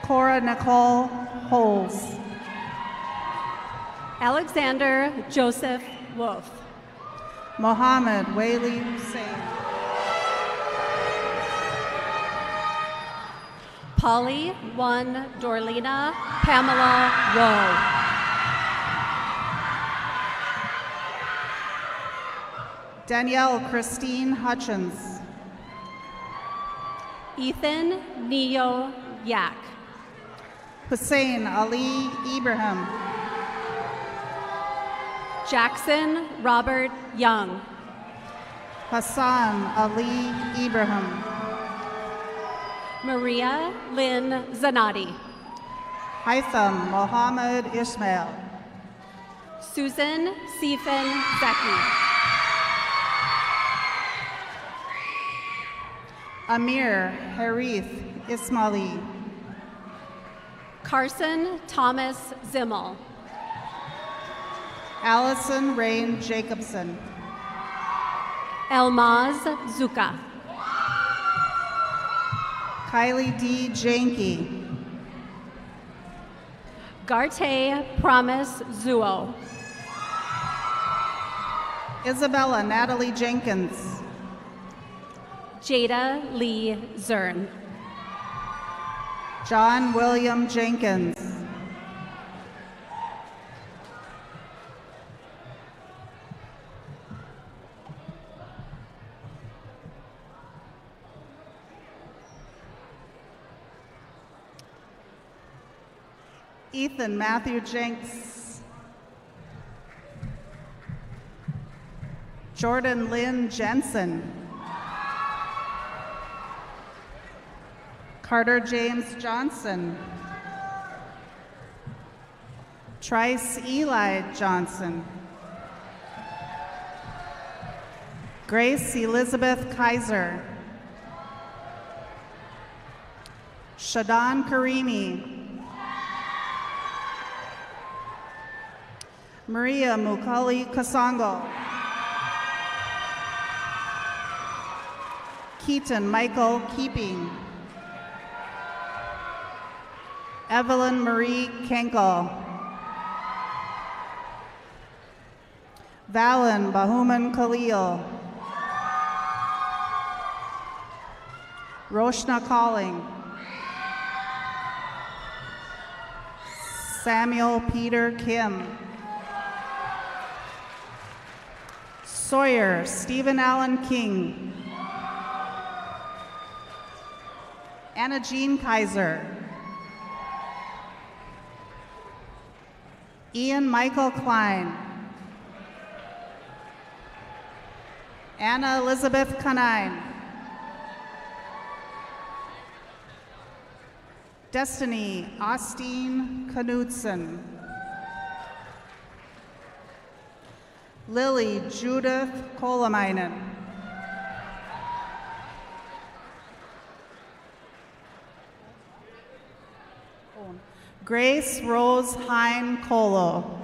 Cora Nicole Holes. Alexander Joseph Wolf. Mohammed Whaley Hussein. Polly 1 Dorlina Pamela Rowe. Danielle Christine Hutchins. Ethan Neo Yak. Hussein Ali Ibrahim. Jackson Robert Young. Hassan Ali Ibrahim. Maria Lynn Zanati. Haitham Mohammed Ismail. Susan Sifin Zeki. Amir Harith Ismaili. Carson Thomas Zimmel. Allison Rain Jacobson. Elmaz Zuka. Kylie D. Janke. Garte Promise Zuo. Isabella Natalie Jenkins. Jada Lee Zern. John William Jenkins. Ethan Matthew Jenks. Jordan Lynn Jensen. Carter James Johnson. Trice Eli Johnson. Grace Elizabeth Kaiser. Shadan Karimi. Maria Mukali Kasongo. Keaton Michael Keeping. Evelyn Marie Kenkel. Valen Bahuman Khalil. Roshna Calling. Samuel Peter Kim. Sawyer Stephen Allen King. Anna Jean Kaiser. Ian Michael Klein. Anna Elizabeth Kanine. Destiny Austin Knudsen. Lily Judith Kolamainen. Grace Rose Hein Colo.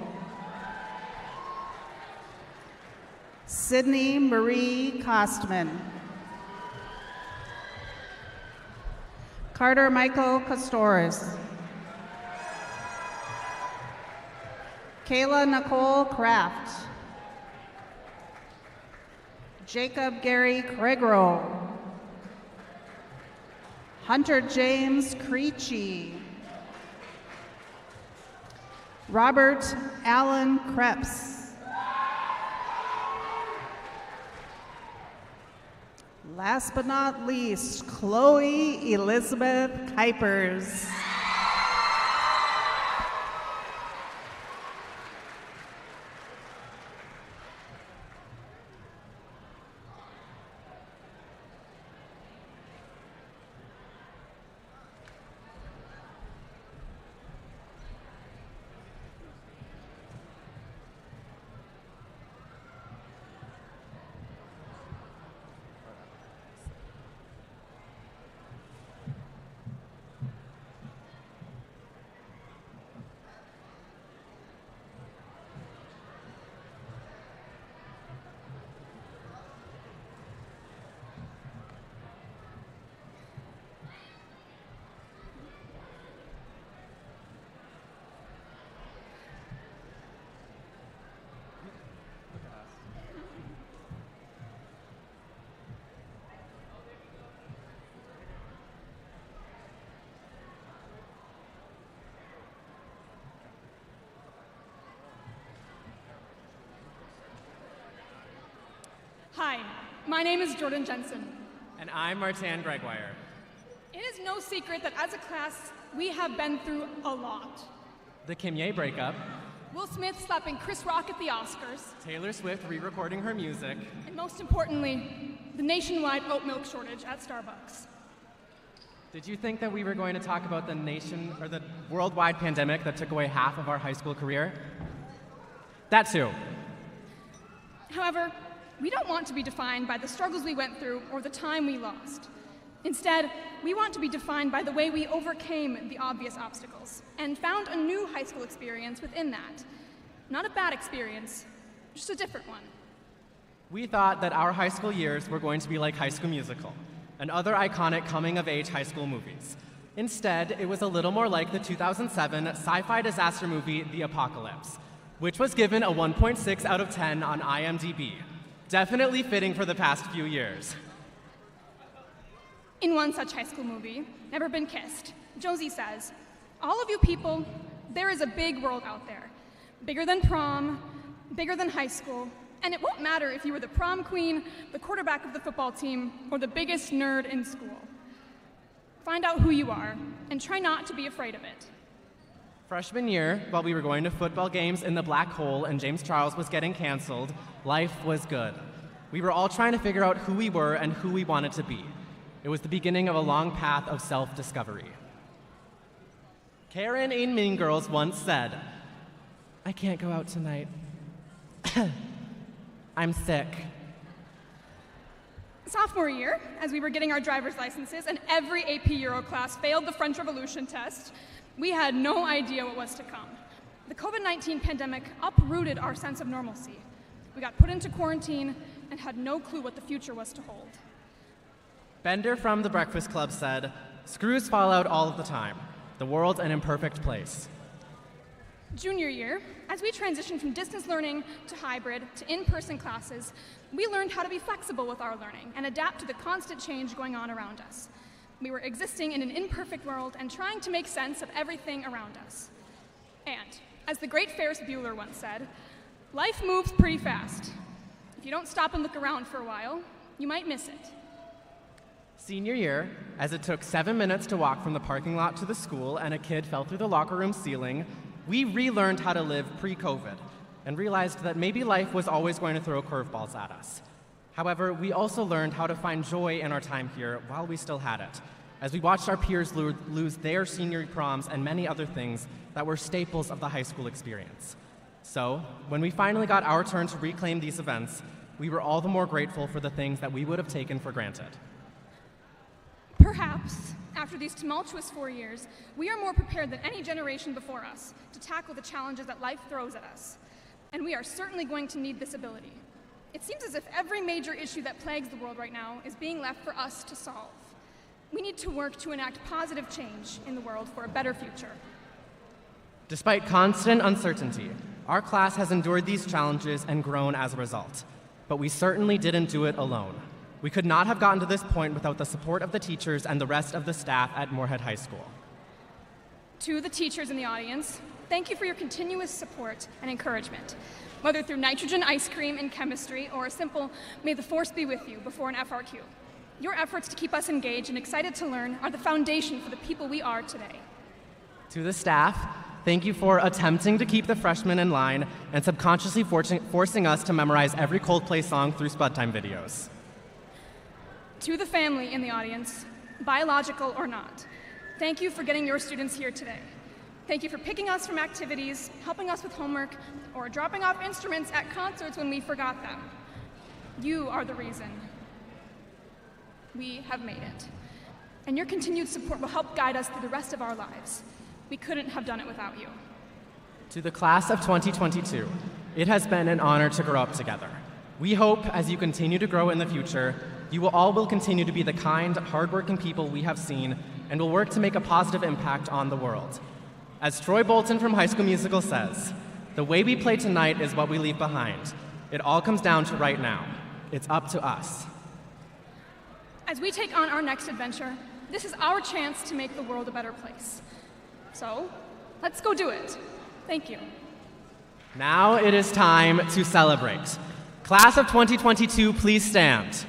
Sydney Marie Kostman. Carter Michael Costores. Kayla Nicole Kraft. Jacob Gary Craigro. Hunter James Creechy. Robert Allen Krebs. Last but not least, Chloe Elizabeth Kuipers. Hi, my name is Jordan Jensen. And I'm Martin Gregoire. It is no secret that as a class, we have been through a lot. The Kim Ye breakup, Will Smith slapping Chris Rock at the Oscars, Taylor Swift re-recording her music, and most importantly, the nationwide oat milk shortage at Starbucks. Did you think that we were going to talk about the worldwide pandemic that took away half of our high school career? That too. However, we don't want to be defined by the struggles we went through or the time we lost. Instead, we want to be defined by the way we overcame the obvious obstacles and found a new high school experience within that. Not a bad experience, just a different one. We thought that our high school years were going to be like High School Musical and other iconic coming-of-age high school movies. Instead, it was a little more like the 2007 sci-fi disaster movie The Apocalypse, which was given a 1.6 out of 10 on IMDb. Definitely fitting for the past few years. In one such high school movie, Never Been Kissed, Josie says, "All of you people, there is a big world out there. Bigger than prom, bigger than high school, and it won't matter if you were the prom queen, the quarterback of the football team, or the biggest nerd in school. Find out who you are, and try not to be afraid of it." Freshman year, while we were going to football games in the Black Hole and James Charles was getting canceled, life was good. We were all trying to figure out who we were and who we wanted to be. It was the beginning of a long path of self-discovery. Karen in Mean Girls once said, "I can't go out tonight. I'm sick." Sophomore year, as we were getting our driver's licenses and every AP Euro class failed the French Revolution test, we had no idea what was to come. The COVID-19 pandemic uprooted our sense of normalcy. We got put into quarantine and had no clue what the future was to hold. Bender from The Breakfast Club said, "Screws fall out all of the time. The world's an imperfect place." Junior year, as we transitioned from distance learning to hybrid to in-person classes, we learned how to be flexible with our learning and adapt to the constant change going on around us. We were existing in an imperfect world and trying to make sense of everything around us. And, as the great Ferris Bueller once said, life moves pretty fast. If you don't stop and look around for a while, you might miss it. Senior year, as it took 7 minutes to walk from the parking lot to the school and a kid fell through the locker room ceiling, we relearned how to live pre-COVID and realized that maybe life was always going to throw curveballs at us. However, we also learned how to find joy in our time here while we still had it, as we watched our peers lose their senior proms and many other things that were staples of the high school experience. So, when we finally got our turn to reclaim these events, we were all the more grateful for the things that we would have taken for granted. Perhaps, after these tumultuous 4 years, we are more prepared than any generation before us to tackle the challenges that life throws at us. And we are certainly going to need this ability. It seems as if every major issue that plagues the world right now is being left for us to solve. We need to work to enact positive change in the world for a better future. Despite constant uncertainty, our class has endured these challenges and grown as a result. But we certainly didn't do it alone. We could not have gotten to this point without the support of the teachers and the rest of the staff at Moorhead High School. To the teachers in the audience, thank you for your continuous support and encouragement, whether through nitrogen ice cream in chemistry or a simple "May the Force be with you" before an FRQ. Your efforts to keep us engaged and excited to learn are the foundation for the people we are today. To the staff, thank you for attempting to keep the freshmen in line and subconsciously forcing us to memorize every Coldplay song through Spud Time videos. To the family in the audience, biological or not, thank you for getting your students here today. Thank you for picking us from activities, helping us with homework, or dropping off instruments at concerts when we forgot them. You are the reason we have made it. And your continued support will help guide us through the rest of our lives. We couldn't have done it without you. To the class of 2022, it has been an honor to grow up together. We hope as you continue to grow in the future, you will continue to be the kind, hardworking people we have seen and will work to make a positive impact on the world. As Troy Bolton from High School Musical says, the way we play tonight is what we leave behind. It all comes down to right now. It's up to us. As we take on our next adventure, this is our chance to make the world a better place. So, let's go do it. Thank you. Now it is time to celebrate. Class of 2022, please stand.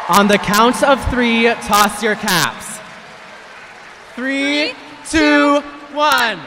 On the count of 3, toss your caps. 3, 2, 1.